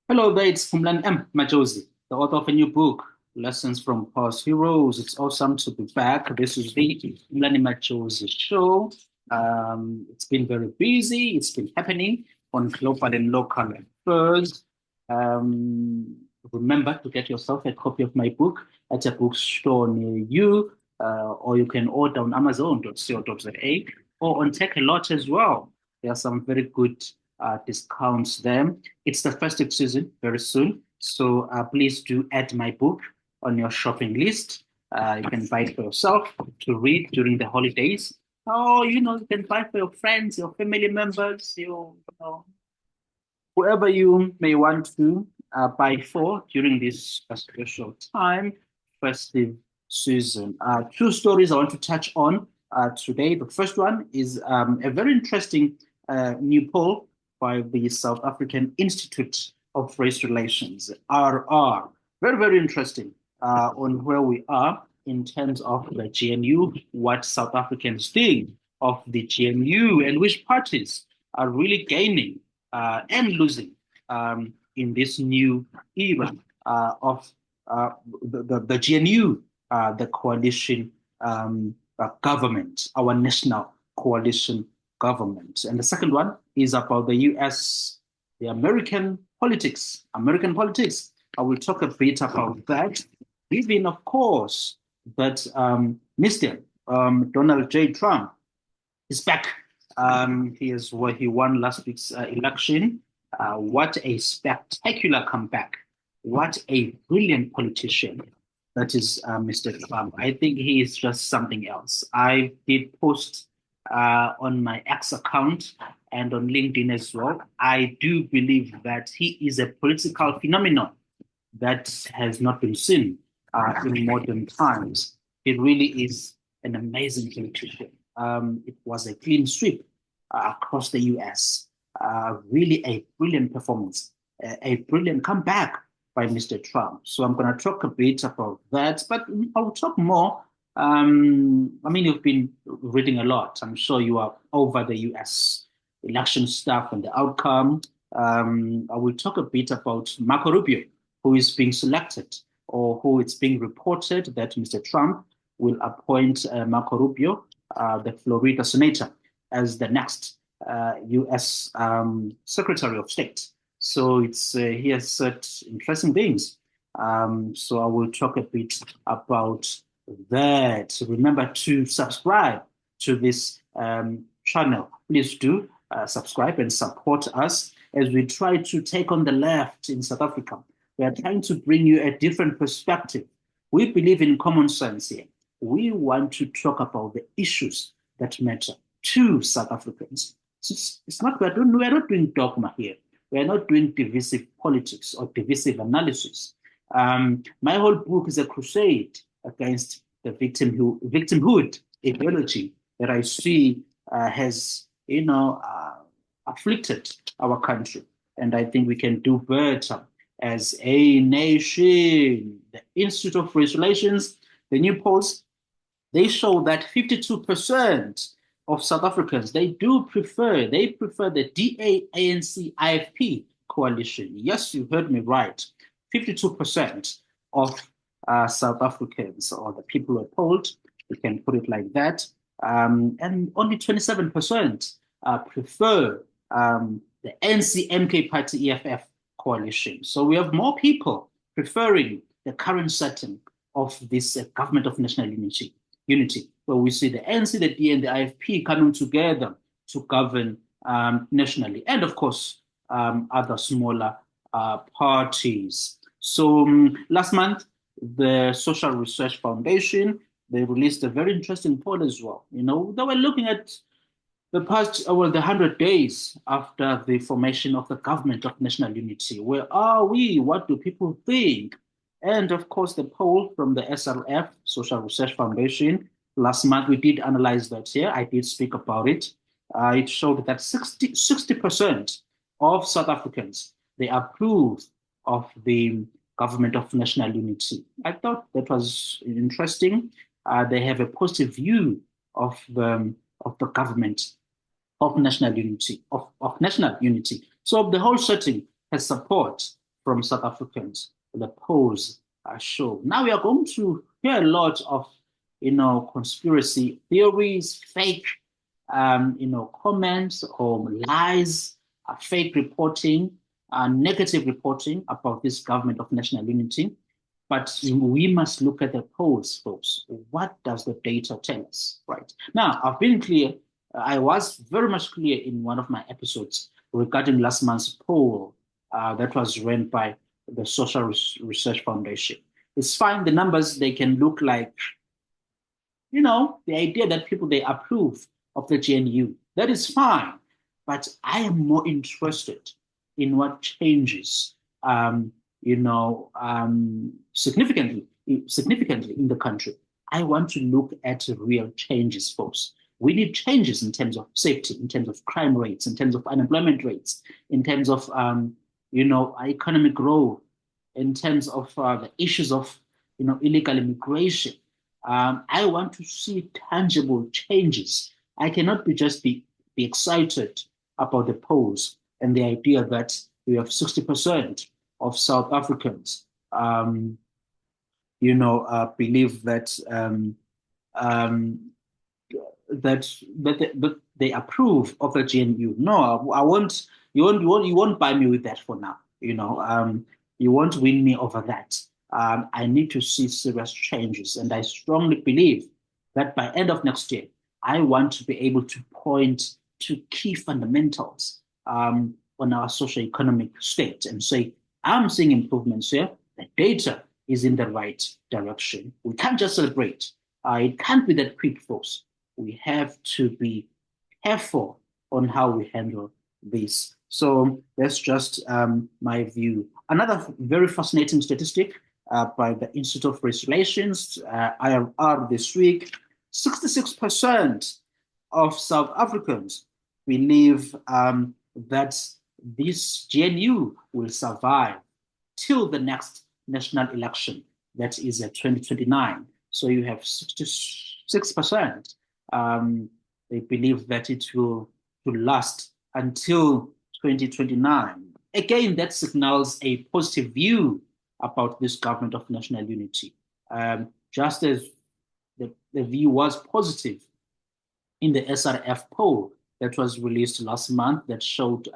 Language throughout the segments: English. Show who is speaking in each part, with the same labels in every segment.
Speaker 1: Hello there, it's Phumlani Majosi, the author of a new book, Lessons from Past Heroes. It's awesome to be back. This is the Phumlani Majosi show. It's been very busy. It's been happening on global and local affairs. Um, Remember to get yourself a copy of my book at a bookstore near you, or you can order on Amazon.co.za or on Take a Lot as well. There are some very good discounts there. It's the festive season very soon, so please do add my book on your shopping list. You can buy it for yourself to read during the holidays. Or, you can buy for your friends, your family members, whoever you may want to buy for during this special time, festive season. Two stories I want to touch on today. The first one is a very interesting new poll by the South African Institute of Race Relations, RR. Very, very interesting on where we are in terms of the GNU, what South Africans think of the GNU, and which parties are really gaining and losing in this new era of the GNU, the coalition government, our national coalition government. And the second one is about the US, the American politics. American politics. I will talk a bit about that, given, of course, that Mr. Donald J. Trump is back. He is where he won last week's election. What a spectacular comeback. What a brilliant politician that is Mr. Trump. I think he is just something else. I did post on my X account and on LinkedIn as well. I do believe that he is a political phenomenon that has not been seen in modern times. It really is an amazing politician. It was a clean sweep across the US. Really a brilliant performance, a brilliant comeback by Mr. Trump. So I'm going to talk a bit about that, but I'll talk more. I mean, you've been reading a lot. I'm sure you are over the US election stuff and the outcome. I will talk a bit about Marco Rubio, who is being selected, or who it's being reported that Mr. Trump will appoint Marco Rubio, the Florida senator, as the next U.S. Secretary of State. So he has said interesting things. So I will talk a bit about that. Remember to subscribe to this channel. Please do subscribe and support us as we try to take on the left in South Africa. We are trying to bring you a different perspective. We believe in common sense here. We want to talk about the issues that matter to South Africans. It's not we're not doing dogma here. We are not doing divisive politics or divisive analysis. My whole book is a crusade against the victimhood ideology that I see has afflicted our country, and I think we can do better as a nation. The Institute of Race Relations, the new polls, they show that 52% of South Africans, they prefer the DA-ANC IFP coalition. Yes, you heard me right. 52% of South Africans, or the people who are polled, we can put it like that, and only 27% prefer the NC-MK Party EFF coalition. So we have more people preferring the current setting of this government of national unity, where we see the ANC, the DA, and the IFP coming together to govern nationally, and of course, other smaller parties. So last month, the Social Research Foundation, they released a very interesting poll as well. They were looking at the past, the 100 days after the formation of the government of national unity. Where are we? What do people think? And of course, the poll from the SRF, Social Research Foundation, last month we did analyze that here. I did speak about it. It showed that 60% of South Africans, they approve of the government of national unity. I thought that was interesting. They have a positive view of the government of national unity, of national unity. So the whole setting has support from South Africans, the polls show. Now we are going to hear a lot of, conspiracy theories, fake, comments or lies, fake reporting, negative reporting about this government of national unity. But we must look at the polls, folks. What does the data tell us, right? Now, I've been clear. I was very much clear in one of my episodes regarding last month's poll that was run by the Social Research Foundation. It's fine. The numbers, they can look like, the idea that people, they approve of the GNU. That is fine. But I am more interested in what changes, significantly in the country. I want to look at real changes, folks. We need changes in terms of safety, in terms of crime rates, in terms of unemployment rates, in terms of, economic growth, in terms of the issues of, illegal immigration. I want to see tangible changes. I cannot be excited about the polls and the idea that we have 60% of South Africans, believe that that they approve of the GNU. No, I won't. You won't buy me with that for now. You won't win me over that. I need to see serious changes, and I strongly believe that by end of next year, I want to be able to point to key fundamentals on our socio-economic state and say, I'm seeing improvements here. The data is in the right direction. We can't just celebrate. It can't be that quick, folks. We have to be careful on how we handle this. So that's just my view. Another very fascinating statistic by the Institute of Race Relations, IRR, this week, 66% of South Africans believe that this GNU will survive till the next national election, that is at 2029. So you have 66%. They believe that it will last until 2029. Again, that signals a positive view about this government of national unity, just as the view was positive in the SRF poll that was released last month that showed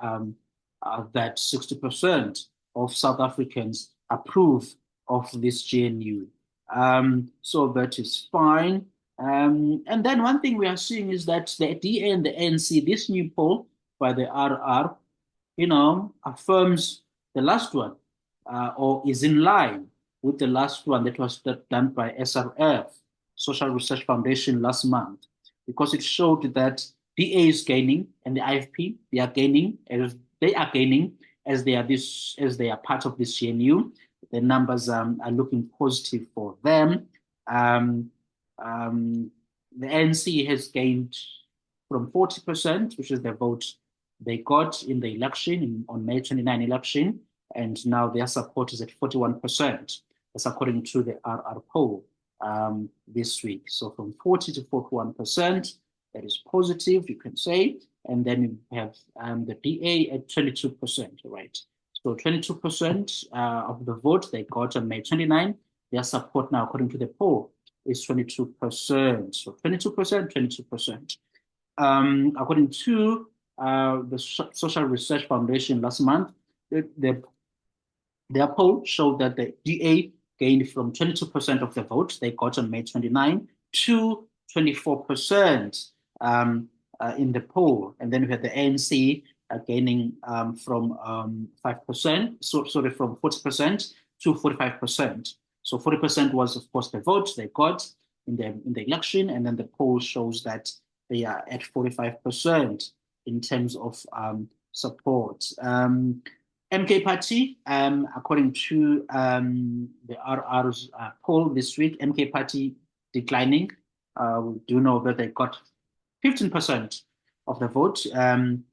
Speaker 1: that 60% of South Africans approve of this GNU. So that is fine. And then one thing we are seeing is that the DA and the ANC, this new poll by the RR, affirms the last one, or is in line with the last one that was done by SRF, Social Research Foundation, last month, because it showed that DA is gaining and the IFP, they are gaining as they are part of this GNU. The numbers are looking positive for them. The ANC has gained from 40%, which is the vote they got in the election, on May 29 election, and now their support is at 41%. That's according to the RR poll this week. So from 40 to 41%, that is positive, you can say. And then you have the DA at 22%, right? So 22% of the vote they got on May 29, their support now, according to the poll, is 22%. So 22%, 22%. According to the Social Research Foundation last month, their poll showed that the DA gained from 22% of the vote they got on May 29 to 24% in the poll. And then we had the ANC gaining from 5%, from 40% to 45%. So 40% was, of course, the vote they got in the election, and then the poll shows that they are at 45% in terms of support. MK Party, according to the RR's poll this week, MK Party declining. We do know that they got 15% of the vote on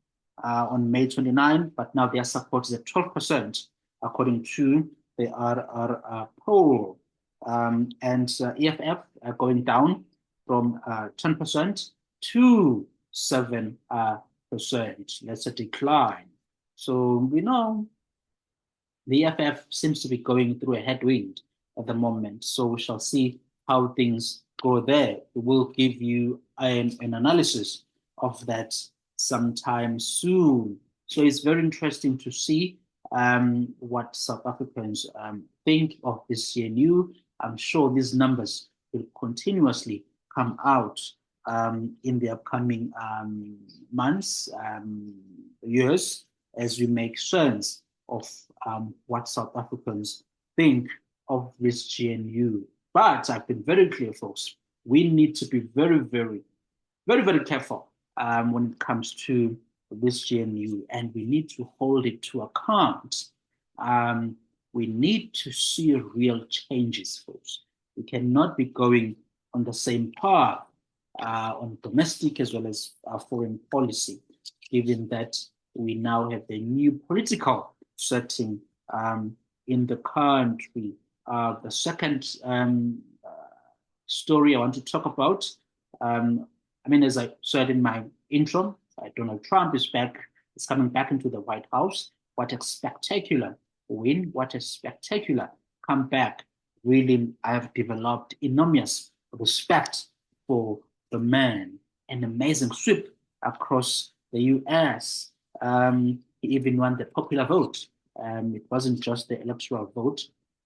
Speaker 1: May 29, but now their support is at 12%, according to the RR poll. And EFF are going down from 10% to 7%. That's a decline. So we know the EFF seems to be going through a headwind at the moment. So we shall see how things go there. We will give you an analysis of that sometime soon. So it's very interesting to see what South Africans think of this CNU. I'm sure these numbers will continuously come out in the upcoming months, years, as we make sense of what South Africans think of this GNU. But I've been very clear, folks. We need to be very, very, very, very careful when it comes to this GNU, and we need to hold it to account. We need to see real changes, folks. We cannot be going on the same path on domestic as well as foreign policy, given that we now have the new political setting in the country. The second story I want to talk about, as I said in my intro, Donald Trump is coming back into the White House. What a spectacular win, what a spectacular comeback. Really, I have developed enormous respect for the man, an amazing sweep across the US. He even won the popular vote. It wasn't just the electoral vote,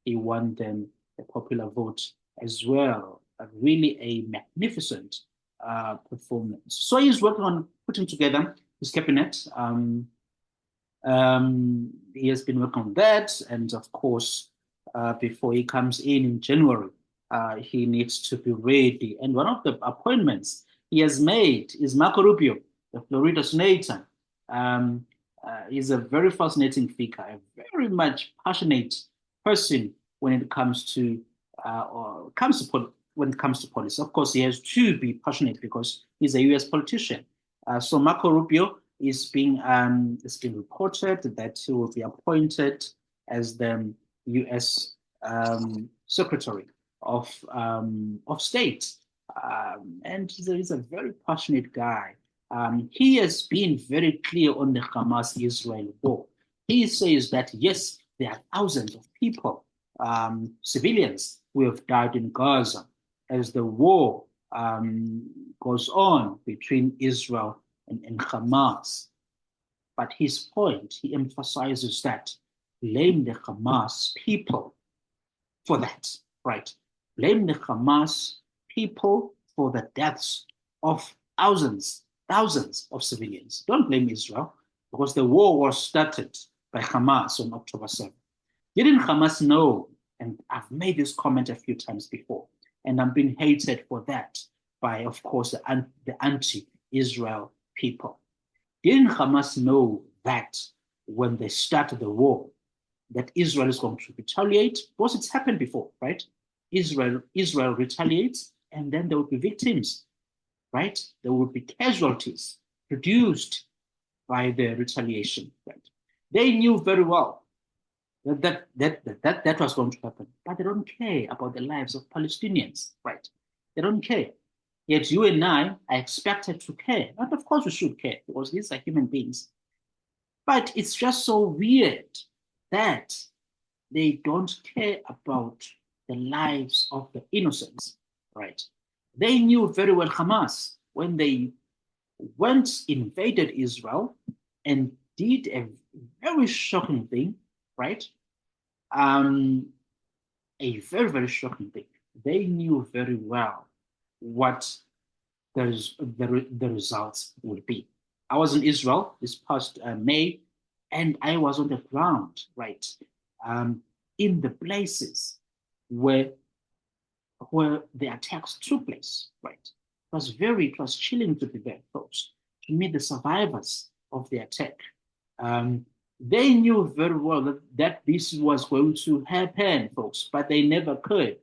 Speaker 1: he won the popular vote as well. Really a magnificent performance. So he's working on putting together his cabinet. He has been working on that, and of course, before he comes in January, he needs to be ready. And one of the appointments he has made is Marco Rubio, the Florida senator. He's a very fascinating figure, a very much passionate person when it comes to when it comes to policy. Of course, he has to be passionate because he's a U.S. politician. So Marco Rubio it's been reported that he will be appointed as the U.S. Secretary of State, and he's a very passionate guy. He has been very clear on the Hamas-Israel war. He says that yes, there are thousands of people, civilians, who have died in Gaza as the war goes on between Israel and Hamas. But his point, he emphasizes that blame the Hamas people for that, right? Blame the Hamas people for the deaths of thousands of civilians. Don't blame Israel, because the war was started by Hamas on October 7th. Didn't Hamas know, and I've made this comment a few times before, and I'm being hated for that by, of course, the anti-Israel people. Didn't Hamas know that when they started the war, that Israel is going to retaliate? Because it's happened before, right? Israel retaliates, and then there will be victims, right? There will be casualties produced by the retaliation, right? They knew very well that was going to happen, but they don't care about the lives of Palestinians, right? They don't care. Yet you and I are expected to care. And of course we should care, because these are human beings. But it's just so weird that they don't care about the lives of the innocents, right? They knew very well Hamas when they invaded Israel and did a very shocking thing, right? A very, very shocking thing. They knew very well what the results would be. I was in Israel this past May, and I was on the ground, right, in the places where the attacks took place, right. It was chilling to be there, folks, to meet the survivors of the attack. They knew very well that this was going to happen, folks, but they never could,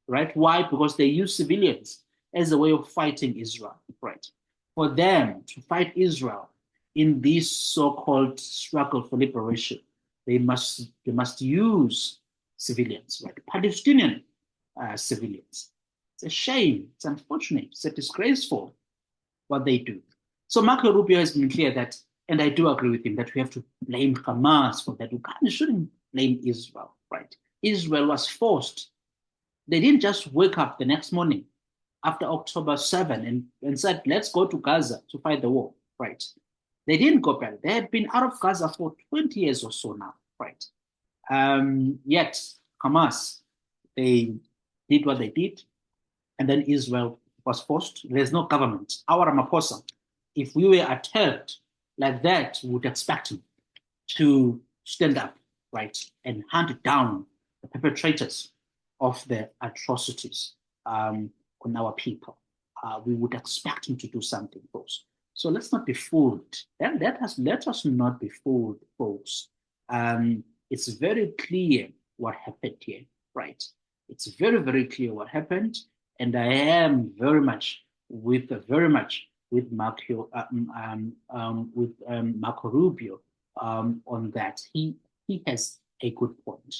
Speaker 1: right? Why? Because they used civilians as a way of fighting Israel, right? For them to fight Israel in this so-called struggle for liberation, they must use civilians, right? Palestinian civilians. It's a shame. It's unfortunate. It's disgraceful what they do. So Marco Rubio has been clear that, and I do agree with him, that we have to blame Hamas for that. We shouldn't blame Israel, right? Israel was forced. They didn't just wake up the next morning after October 7 and said, let's go to Gaza to fight the war, right? They didn't go back. They had been out of Gaza for 20 years or so now, right? Yet Hamas, they did what they did, and then Israel was forced. There's no government. Our Ramaphosa, if we were attacked like that, we would expect him to stand up, right, and hunt down the perpetrators of the atrocities on our people. We would expect him to do something, folks. So let's not be fooled. Let us not be fooled, folks. It's very clear what happened here, right? It's very, very clear what happened, and I am very much with Marco Rubio on that. He has a good point.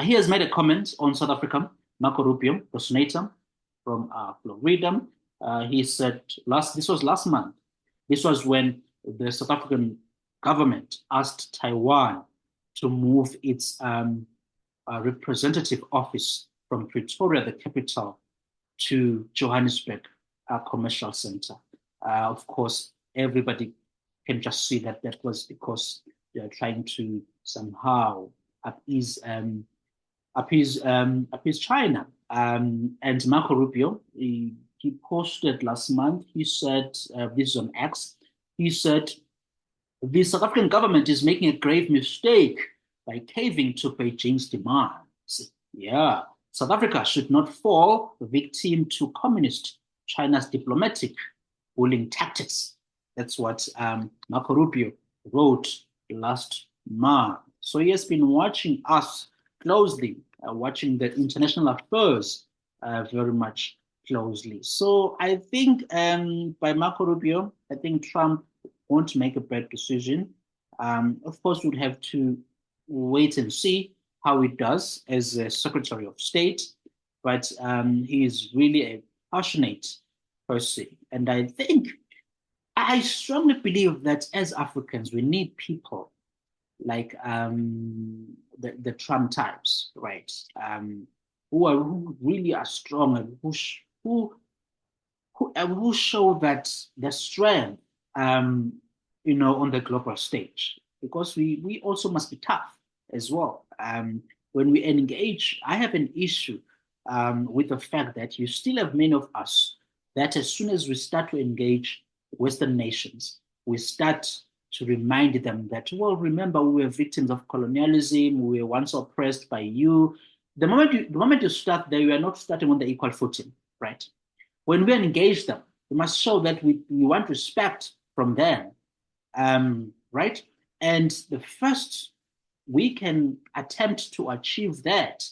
Speaker 1: He has made a comment on South Africa. Marco Rubio, the senator from Florida, he said this was last month. This was when the South African government asked Taiwan to move its representative office from Pretoria, the capital, to Johannesburg Commercial Center. Of course, everybody can just see that that was because they are trying to somehow appease China. And Marco Rubio, he posted last month, he said, this is on X, he said, the South African government is making a grave mistake by caving to Beijing's demands. Yeah, South Africa should not fall victim to communist China's diplomatic bullying tactics. That's what Marco Rubio wrote last month. So he has been watching us closely, watching the international affairs very much closely. So I think by Marco Rubio, I think Trump won't make a bad decision. Of course, we'd have to wait and see how he does as a Secretary of State, but he is really a passionate person. And I strongly believe that as Africans, we need people like the Trump types, right? Who really are strong and who show that the strength, on the global stage, because we also must be tough as well. When we engage, I have an issue with the fact that you still have many of us that as soon as we start to engage Western nations, we start to remind them that, well, remember, we were victims of colonialism, we were once oppressed by you. The moment you start there, you are not starting on the equal footing, right? When we engage them, we must show that we want respect from them, right? And the first we can attempt to achieve that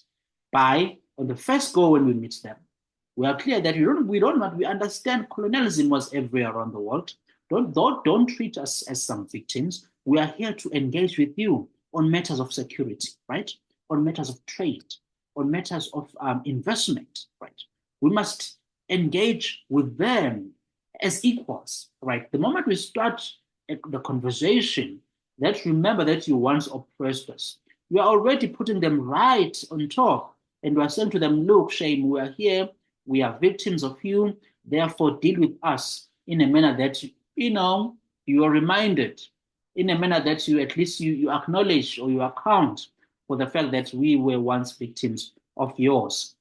Speaker 1: by, on the first go when we meet them, we are clear that we understand colonialism was everywhere around the world. Don't treat us as some victims. We are here to engage with you on matters of security, right? On matters of trade, on matters of investment, right? We must engage with them as equals, right? The moment we start the conversation, let's remember that you once oppressed us. We are already putting them right on top, and we are saying to them, look, shame, we are here, we are victims of you, therefore deal with us in a manner that, you are reminded, in a manner that you at least you acknowledge or you account for the fact that we were once victims of yours.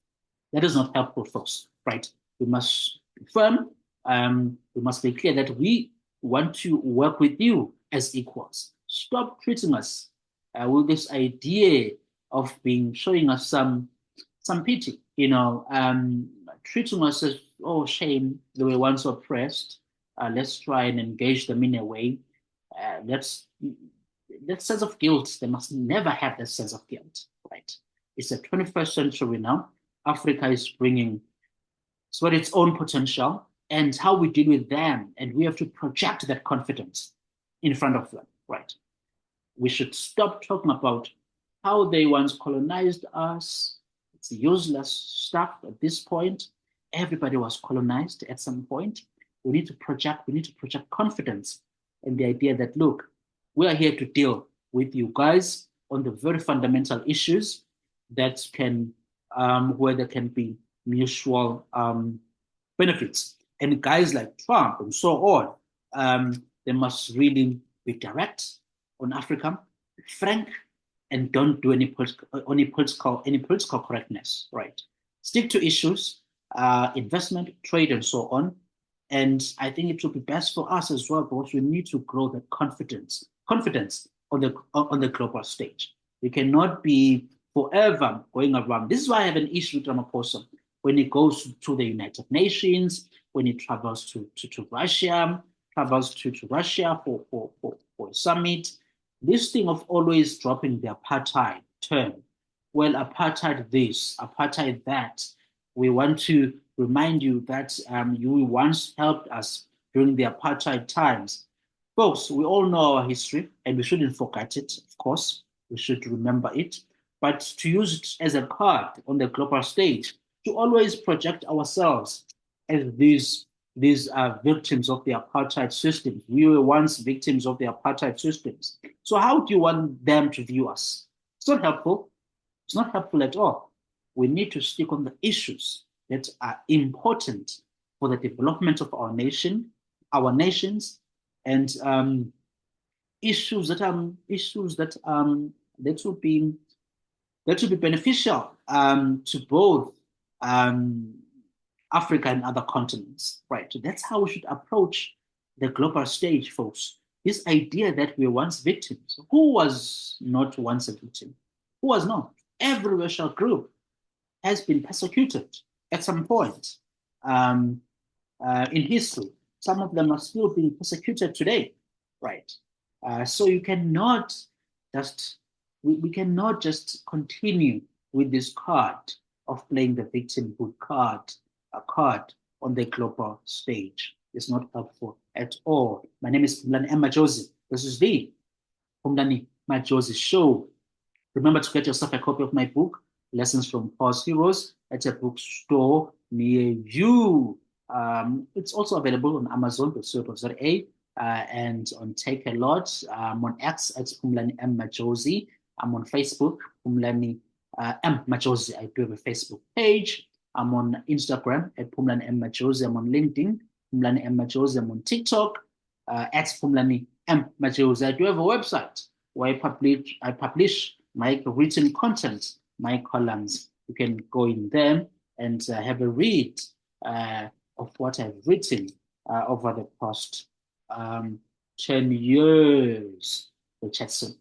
Speaker 1: That is not helpful for us, right? We must be firm. We must be clear that we want to work with you as equals. Stop treating us with this idea of showing us some pity, treating us as, oh, shame, they were once oppressed. Let's try and engage them in a way. That sense of guilt, they must never have that sense of guilt, right? It's the 21st century now. Africa is bringing its own potential and how we deal with them. And we have to project that confidence in front of them, right? We should stop talking about how they once colonized us. It's useless stuff at this point. Everybody was colonized at some point. We need to project confidence and the idea that, look, we are here to deal with you guys. on the very fundamental issues that can, where there can be mutual benefits. And guys like Trump and so on, they must really be direct on Africa, frank, and don't do any political correctness, right? Stick to issues, investment, trade, and so on. And I think it will be best for us as well because we need to grow the confidence on the global stage. We cannot be forever going around. This is why I have an issue with Ramaphosa when he goes to the United Nations, when he travels to Russia, for a summit. This thing of always dropping the apartheid term. Well, apartheid this, apartheid that. We want to remind you that you once helped us during the apartheid times. Folks, we all know our history and we shouldn't forget it, of course. We should remember it. But to use it as a card on the global stage, to always project ourselves as these victims of the apartheid systems. We were once victims of the apartheid systems. So how do you want them to view us? It's not helpful. It's not helpful at all. We need to stick on the issues that are important for the development of our nation, our nations, and issues that will be beneficial to both Africa and other continents, right? So that's how we should approach the global stage, folks. This idea that we were once victims. Who was not once a victim? Who was not? Every racial group has been persecuted at some point in history. Some of them are still being persecuted today, right? So you cannot we cannot just continue with this card of playing the victimhood card, a card on the global stage. It's not helpful at all. My name is Phumlani Majozi. This is the Phumlani Majozi Show. Remember to get yourself a copy of my book, Lessons from Past Heroes, at a bookstore near you. It's also available on Amazon.co.za and on Take a Lot. I'm on X at Phumlani Majozi. I'm on Facebook, Phumlani Majozi. I do have a Facebook page. I'm on Instagram at Phumlani Majozi. I'm on LinkedIn, Phumlani Majozi. I'm on TikTok at Phumlani Majozi. I do have a website where I publish my written content, my columns. You can go in there and have a read of what I've written over the past 10 years. We'll chat soon.